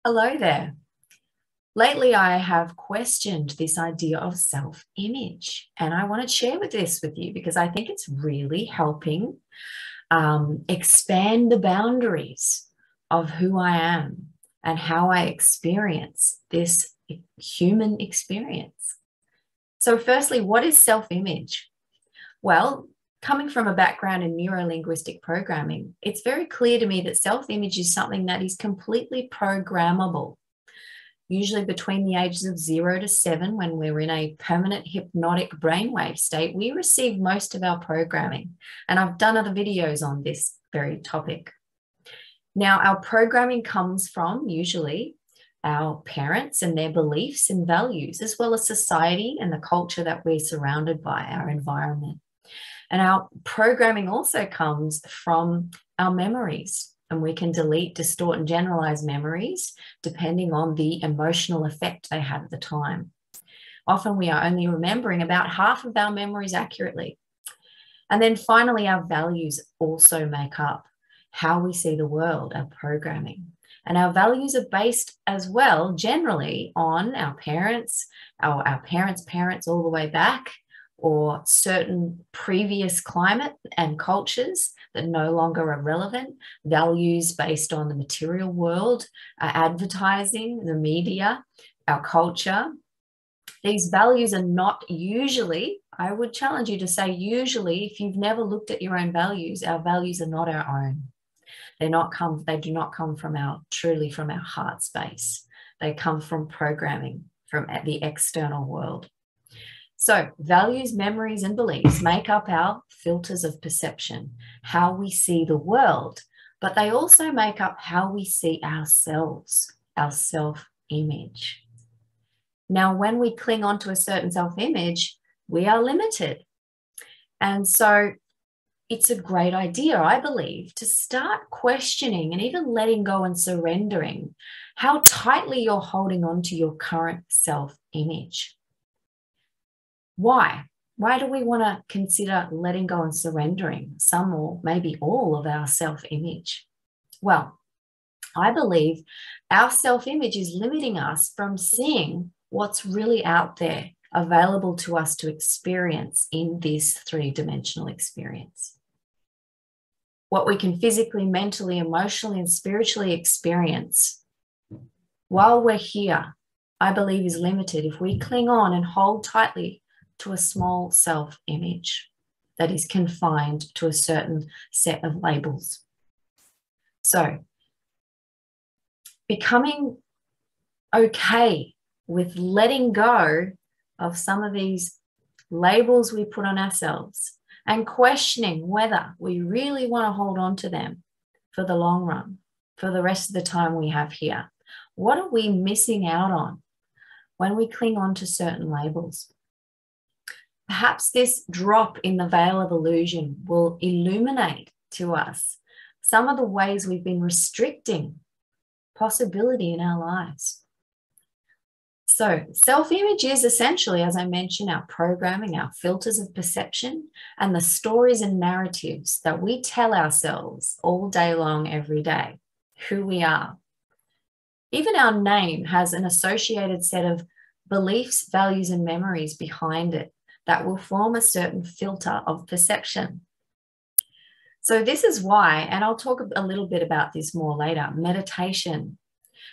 Hello there. Lately, I have questioned this idea of self-image, and I want to share this with you because I think it's really helping expand the boundaries of who I am and how I experience this human experience. So firstly, what is self-image? Well, coming from a background in neuro-linguistic programming, it's very clear to me that self-image is something that is completely programmable. Usually between the ages of 0 to 7, when we're in a permanent hypnotic brainwave state, we receive most of our programming. And I've done other videos on this very topic. Now, our programming comes from usually our parents and their beliefs and values, as well as society and the culture that we're surrounded by, our environment. And our programming also comes from our memories. And we can delete, distort, and generalize memories depending on the emotional effect they had at the time. Often we are only remembering about half of our memories accurately. And then finally, our values also make up how we see the world, our programming. And our values are based as well, generally, on our parents, our parents' parents all the way back, or certain previous climate and cultures that no longer are relevant, values based on the material world, advertising, the media, our culture. These values are not usually, I would challenge you to say usually, if you've never looked at your own values, our values are not our own. They do not come from truly from our heart space. They come from programming, from the external world. So values, memories, and beliefs make up our filters of perception, how we see the world, but they also make up how we see ourselves, our self-image. Now, when we cling on to a certain self-image, we are limited. And so it's a great idea, I believe, to start questioning and even letting go and surrendering how tightly you're holding on to your current self-image. Why? Why do we want to consider letting go and surrendering some or maybe all of our self-image? Well, I believe our self-image is limiting us from seeing what's really out there available to us to experience in this three-dimensional experience. What we can physically, mentally, emotionally, and spiritually experience while we're here, I believe is limited if we cling on and hold tightly to a small self-image that is confined to a certain set of labels. So, becoming okay with letting go of some of these labels we put on ourselves and questioning whether we really want to hold on to them for the long run, for the rest of the time we have here. What are we missing out on when we cling on to certain labels? Perhaps this drop in the veil of illusion will illuminate to us some of the ways we've been restricting possibility in our lives. So self-image is essentially, as I mentioned, our programming, our filters of perception, and the stories and narratives that we tell ourselves all day long, every day, who we are. Even our name has an associated set of beliefs, values, and memories behind it that will form a certain filter of perception. So this is why, and I'll talk a little bit about this more later, meditation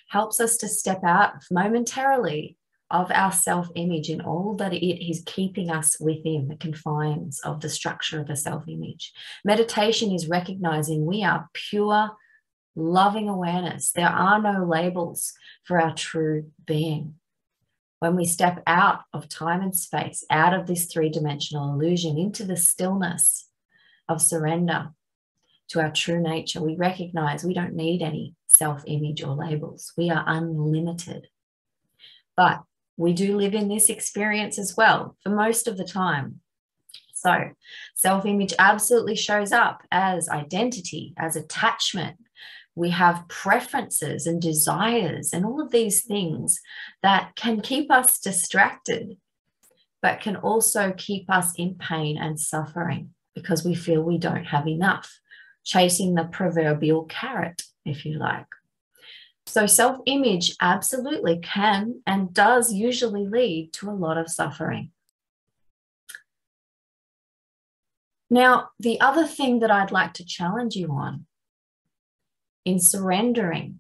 helps us to step out momentarily of our self-image and all that it is keeping us within the confines of the structure of a self-image. Meditation is recognizing we are pure, loving awareness. There are no labels for our true being. When we step out of time and space, out of this three-dimensional illusion into the stillness of surrender to our true nature, we recognize we don't need any self-image or labels. We are unlimited. But we do live in this experience as well for most of the time. So self-image absolutely shows up as identity, as attachment. We have preferences and desires and all of these things that can keep us distracted, but can also keep us in pain and suffering because we feel we don't have enough, chasing the proverbial carrot, if you like. So self-image absolutely can and does usually lead to a lot of suffering. Now, the other thing that I'd like to challenge you on in surrendering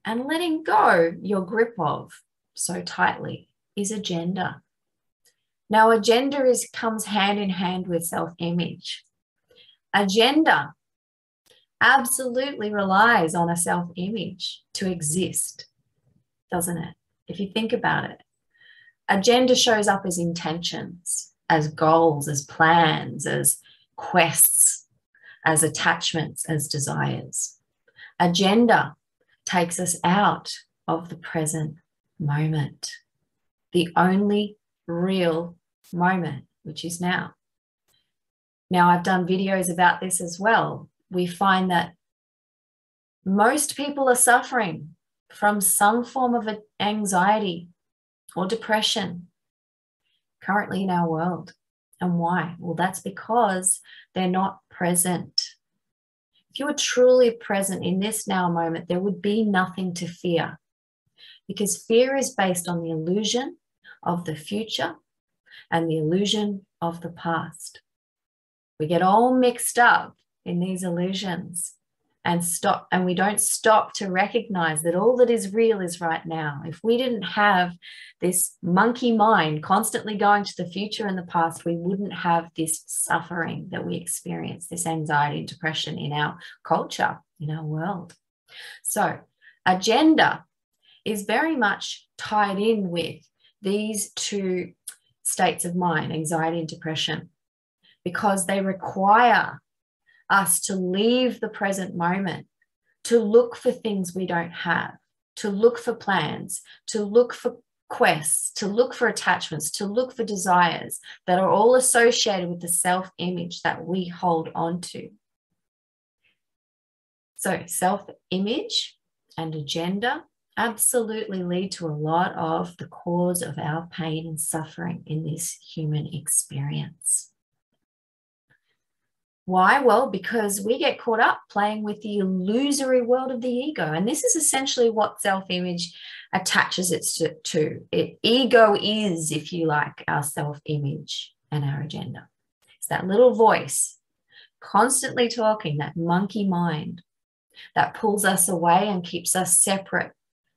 and letting go your grip of so tightly is agenda. Now, agenda comes hand in hand with self-image. Agenda absolutely relies on a self-image to exist, doesn't it? If you think about it, agenda shows up as intentions, as goals, as plans, as quests, as attachments, as desires. Agenda takes us out of the present moment, the only real moment, which is now. Now, I've done videos about this as well. We find that most people are suffering from some form of anxiety or depression currently in our world. And why? Well, that's because they're not present. If you were truly present in this now moment, there would be nothing to fear, because fear is based on the illusion of the future and the illusion of the past. We get all mixed up in these illusions and we don't stop to recognize that all that is real is right now. If we didn't have this monkey mind constantly going to the future and the past, we wouldn't have this suffering that we experience, this anxiety and depression in our culture, in our world. So agenda is very much tied in with these two states of mind, anxiety and depression, because they require us to leave the present moment, to look for things we don't have, to look for plans, to look for quests, to look for attachments, to look for desires that are all associated with the self-image that we hold on to. So self-image and agenda absolutely lead to a lot of the cause of our pain and suffering in this human experience. Why? Well, because we get caught up playing with the illusory world of the ego. And this is essentially what self-image attaches it to. Ego is, if you like, our self-image and our agenda. It's that little voice constantly talking, that monkey mind that pulls us away and keeps us separate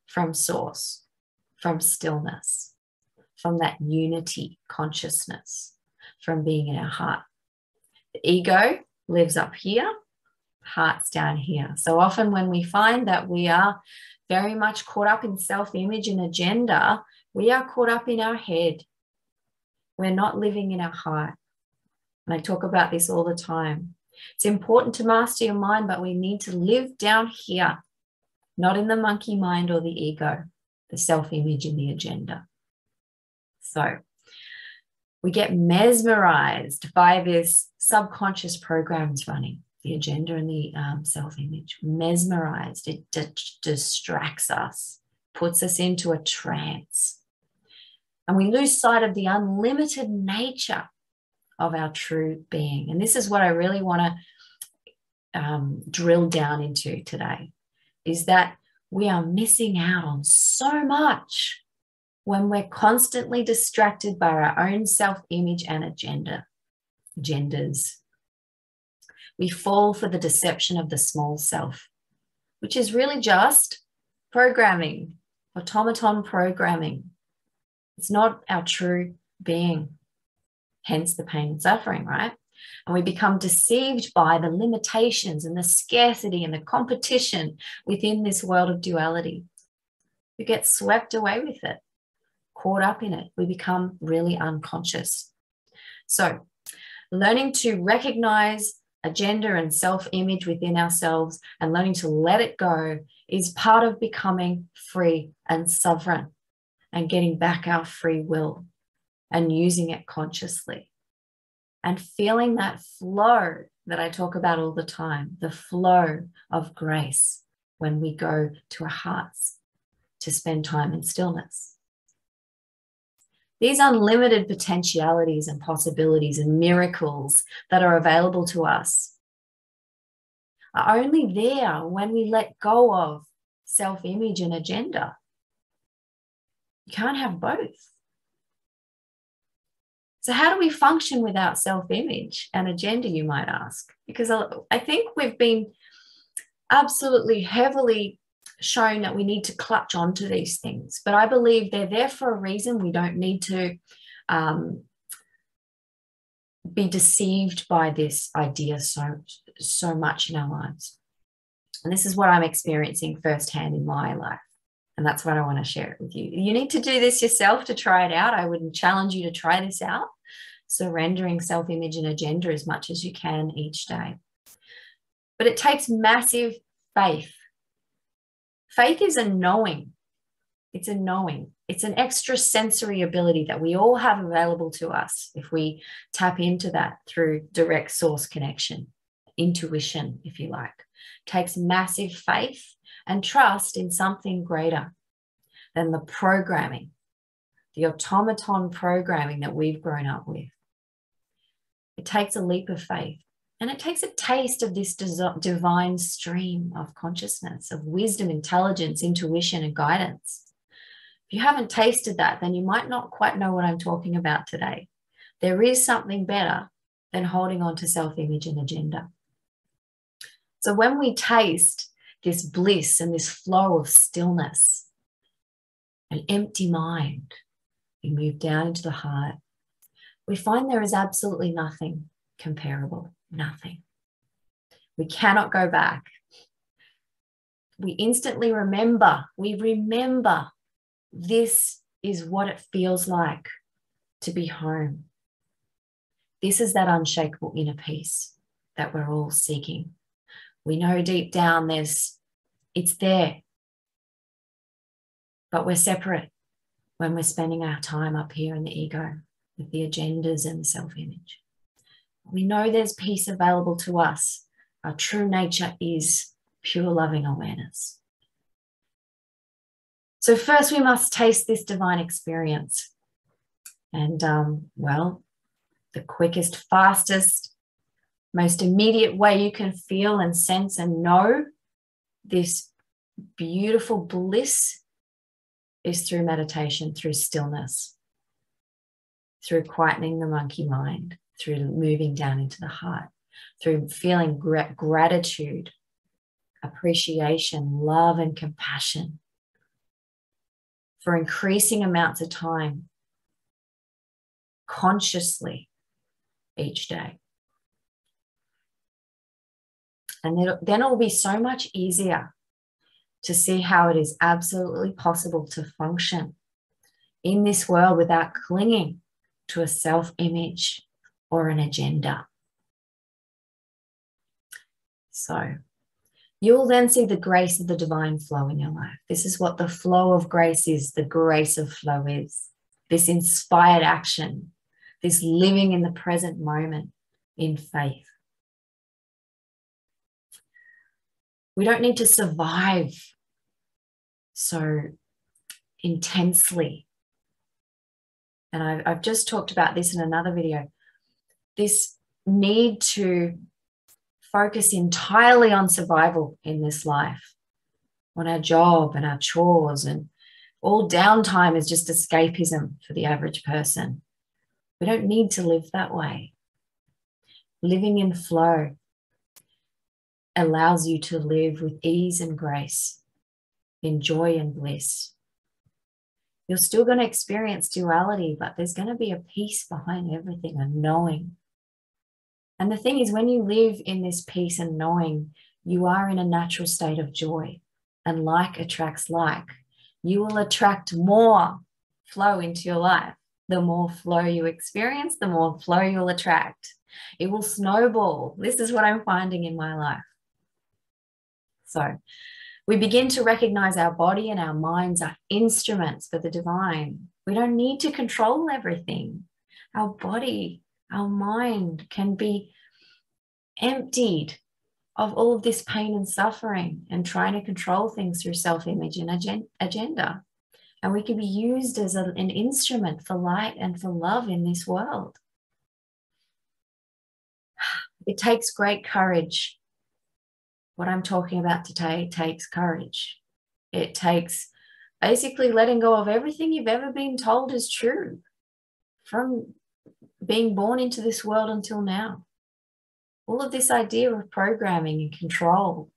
from source, from stillness, from that unity consciousness, from being in our heart. The ego lives up here, heart's down here. So often when we find that we are very much caught up in self-image and agenda, we are caught up in our head. We're not living in our heart. And I talk about this all the time. It's important to master your mind, but we need to live down here, not in the monkey mind or the ego, the self-image and the agenda. So we get mesmerized by this subconscious programs running, the agenda and the self-image. Mesmerized, it distracts us, puts us into a trance. And we lose sight of the unlimited nature of our true being. And this is what I really want to drill down into today, is that we are missing out on so much when we're constantly distracted by our own self-image and agendas. We fall for the deception of the small self, which is really just programming, automaton programming. It's not our true being, hence the pain and suffering, right? And we become deceived by the limitations and the scarcity and the competition within this world of duality. We get swept away with it, caught up in it. We become really unconscious. So learning to recognize agenda and self-image within ourselves and learning to let it go is part of becoming free and sovereign and getting back our free will and using it consciously and feeling that flow that I talk about all the time, the flow of grace when we go to our hearts to spend time in stillness. These unlimited potentialities and possibilities and miracles that are available to us are only there when we let go of self-image and agenda. You can't have both. So how do we function without self-image and agenda, you might ask? Because I think we've been absolutely heavily shown that we need to clutch onto these things. But I believe they're there for a reason. We don't need to be deceived by this idea so much in our lives. And this is what I'm experiencing firsthand in my life. And that's what I want to share it with you. You need to do this yourself to try it out. I would challenge you to try this out, surrendering self-image and agenda as much as you can each day. But it takes massive faith. Faith is a knowing. It's a knowing. It's an extra sensory ability that we all have available to us if we tap into that through direct source connection, intuition, if you like. It takes massive faith and trust in something greater than the programming, the automaton programming that we've grown up with. It takes a leap of faith, and it takes a taste of this divine stream of consciousness, of wisdom, intelligence, intuition, and guidance. If you haven't tasted that, then you might not quite know what I'm talking about today. There is something better than holding on to self-image and agenda. So when we taste this bliss and this flow of stillness, an empty mind, we move down into the heart, we find there is absolutely nothing comparable, nothing. We cannot go back. We instantly remember, this is what it feels like to be home. This is that unshakable inner peace that we're all seeking. We know deep down it's there, but we're separate when we're spending our time up here in the ego with the agendas and the self-image. We know there's peace available to us. Our true nature is pure loving awareness. So first we must taste this divine experience. And well, the quickest, fastest, most immediate way you can feel and sense and know this beautiful bliss is through meditation, through stillness, through quietening the monkey mind, through moving down into the heart, through feeling gratitude, appreciation, love, and compassion for increasing amounts of time consciously each day. And then it will be so much easier to see how it is absolutely possible to function in this world without clinging to a self-image or an agenda. So you'll then see the grace of the divine flow in your life. This is what the flow of grace is, the grace of flow is. This inspired action, this living in the present moment in faith. We don't need to survive so intensely. And I've just talked about this in another video. This need to focus entirely on survival in this life, on our job and our chores, and all downtime is just escapism for the average person. We don't need to live that way. Living in flow allows you to live with ease and grace, in joy and bliss. You're still going to experience duality, but there's going to be a peace behind everything, a knowing. And the thing is, when you live in this peace and knowing, you are in a natural state of joy, and like attracts like. You will attract more flow into your life. The more flow you experience, the more flow you'll attract. It will snowball. This is what I'm finding in my life. So we begin to recognize our body and our minds are instruments for the divine. We don't need to control everything. Our body, our mind can be emptied of all of this pain and suffering and trying to control things through self-image and agenda. And we can be used as an instrument for light and for love in this world. It takes great courage. What I'm talking about today takes courage. It takes basically letting go of everything you've ever been told is true from being born into this world until now. All of this idea of programming and control,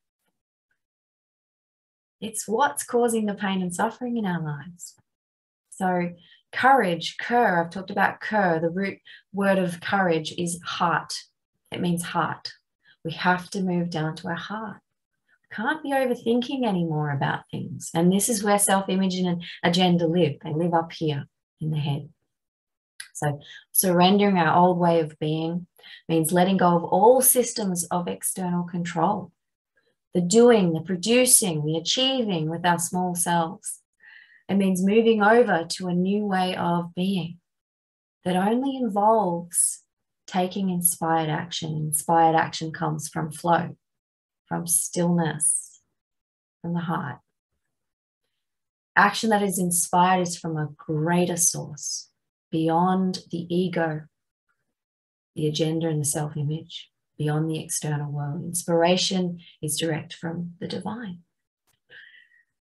it's what's causing the pain and suffering in our lives. So courage, cur, I've talked about cur. The root word of courage is heart. It means heart. We have to move down to our heart. We can't be overthinking anymore about things. And this is where self-image and agenda live. They live up here in the head. So surrendering our old way of being means letting go of all systems of external control. The doing, the producing, the achieving with our small selves. It means moving over to a new way of being that only involves taking inspired action. Inspired action comes from flow, from stillness, from the heart. Action that is inspired is from a greater source, beyond the ego, the agenda and the self-image, beyond the external world. Inspiration is direct from the divine.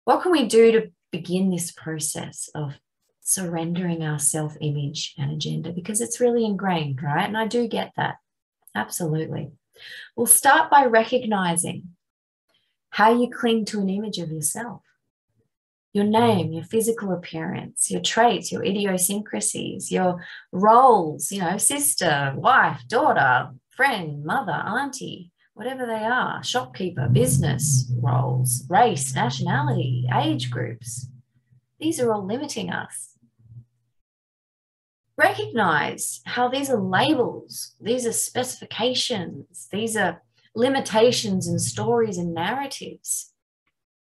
What can we do to begin this process of surrendering our self-image and agenda? Because it's really ingrained, right? And I do get that. Absolutely. We'll start by recognizing how you cling to an image of yourself. Your name, your physical appearance, your traits, your idiosyncrasies, your roles, sister, wife, daughter, friend, mother, auntie, whatever they are, shopkeeper, business roles, race, nationality, age groups. These are all limiting us. Recognize how these are labels, these are specifications, these are limitations and stories and narratives,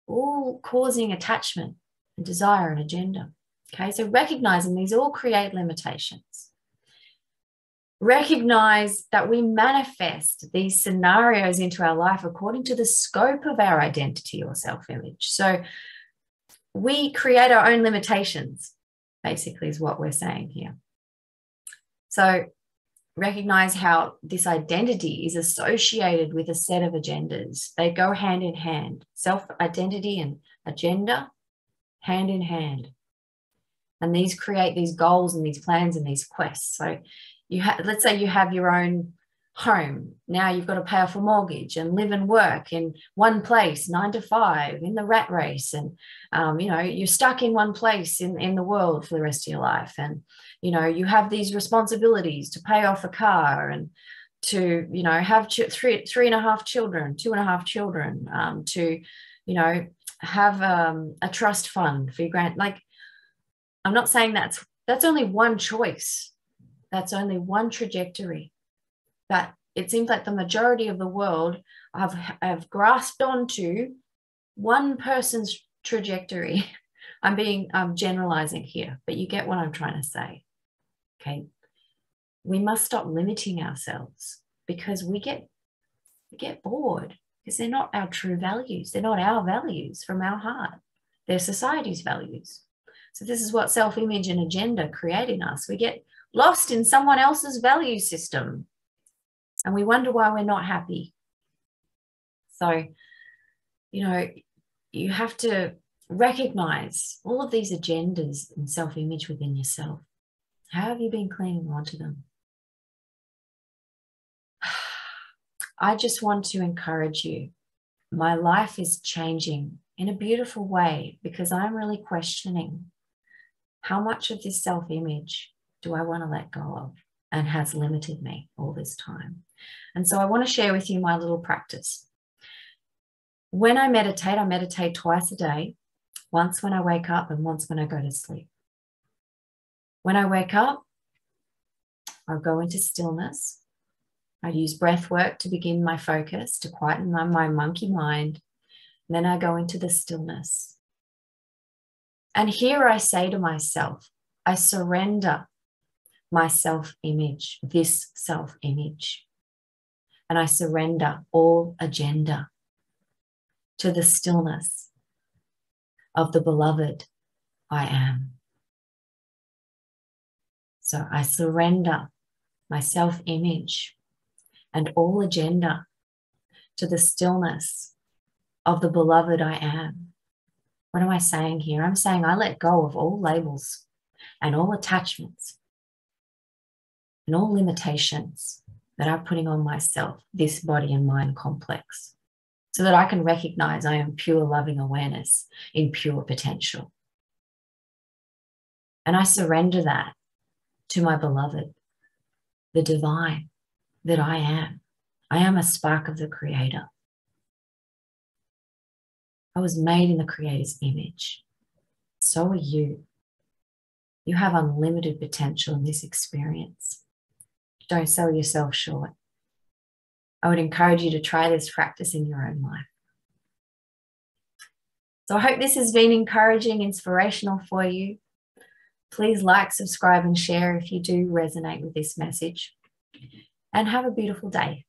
all causing attachment and desire and agenda. Okay, so recognizing these all create limitations. Recognize that we manifest these scenarios into our life according to the scope of our identity or self-image. So we create our own limitations, basically, is what we're saying here. So recognize how this identity is associated with a set of agendas. They go hand in hand. Self-identity and agenda, hand in hand. And these create these goals and these plans and these quests. So let's say you have your own home. Now you've got to pay off a mortgage and live and work in one place, 9 to 5, in the rat race. And, you're stuck in one place in the world for the rest of your life. And, you have these responsibilities to pay off a car and to, have three and a half children, 2.5 children, to, have a trust fund for your I'm not saying that's only one choice. That's only one trajectory. But it seems like the majority of the world have grasped onto one person's trajectory. I'm generalizing here, but you get what I'm trying to say. Okay. We must stop limiting ourselves because we get bored because they're not our true values. They're not our values from our heart. They're society's values. So this is what self-image and agenda create in us. We get lost in someone else's value system and we wonder why we're not happy. So, you have to recognize all of these agendas and self-image within yourself. How have you been clinging onto them? I just want to encourage you. My life is changing in a beautiful way because I'm really questioning how much of this self-image do I want to let go of and has limited me all this time. And so I want to share with you my little practice. When I meditate twice a day, once when I wake up and once when I go to sleep. When I wake up, I'll go into stillness. I use breath work to begin my focus, to quieten my monkey mind. And then I go into the stillness. And here I say to myself, I surrender my self-image, this self-image. And I surrender all agenda to the stillness of the beloved I am. So I surrender my self-image and all agenda to the stillness of the beloved I am. What am I saying here? I'm saying I let go of all labels and all attachments and all limitations that I'm putting on myself, this body and mind complex, so that I can recognize I am pure loving awareness in pure potential. And I surrender that to my beloved, the divine that I am. I am a spark of the Creator. I was made in the Creator's image. So are you. You have unlimited potential in this experience. Don't sell yourself short. I would encourage you to try this practice in your own life. So I hope this has been encouraging, inspirational for you. Please like, subscribe, and share if you do resonate with this message. And have a beautiful day.